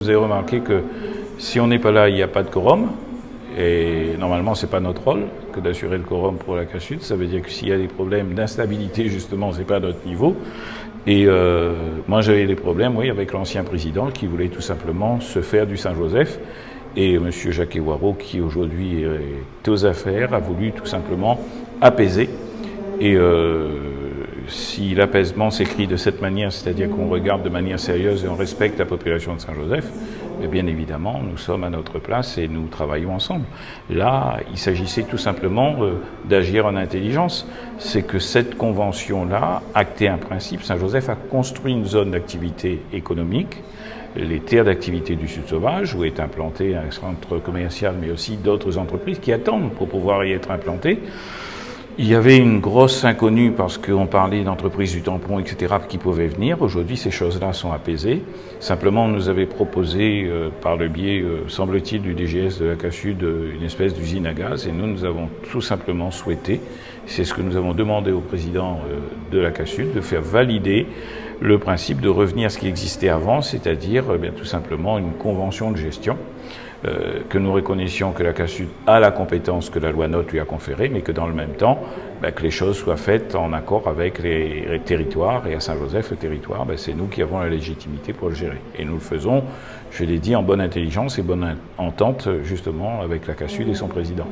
Vous avez remarqué que si on n'est pas là, il n'y a pas de quorum. Et normalement, ce n'est pas notre rôle que d'assurer le quorum pour la CASUD. Ça veut dire que s'il y a des problèmes d'instabilité, justement, ce n'est pas à notre niveau. Et moi, j'avais des problèmes, oui, avec l'ancien président qui voulait tout simplement se faire du Saint-Joseph. Et M. Jacques Waro, qui aujourd'hui est aux affaires, a voulu tout simplement apaiser. Et si l'apaisement s'écrit de cette manière, c'est-à-dire qu'on regarde de manière sérieuse et on respecte la population de Saint-Joseph, bien évidemment, nous sommes à notre place et nous travaillons ensemble. Là, il s'agissait tout simplement d'agir en intelligence. C'est que cette convention-là actait un principe. Saint-Joseph a construit une zone d'activité économique, les terres d'activité du Sud Sauvage, où est implanté un centre commercial, mais aussi d'autres entreprises qui attendent pour pouvoir y être implantées. Il y avait une grosse inconnue parce qu'on parlait d'entreprises du tampon, etc., qui pouvaient venir. Aujourd'hui, ces choses-là sont apaisées. Simplement, on nous avait proposé, par le biais, semble-t-il, du DGS de la CASUD, une espèce d'usine à gaz. Et nous avons tout simplement souhaité, c'est ce que nous avons demandé au président de la CASUD, de faire valider le principe de revenir à ce qui existait avant, c'est-à-dire tout simplement une convention de gestion. Que nous reconnaissions que la CASUD a la compétence que la loi NOTE lui a conférée, mais que dans le même temps, que les choses soient faites en accord avec les territoires. Et à Saint-Joseph, le territoire, c'est nous qui avons la légitimité pour le gérer. Et nous le faisons, je l'ai dit, en bonne intelligence et bonne entente, justement, avec la CASUD et son président.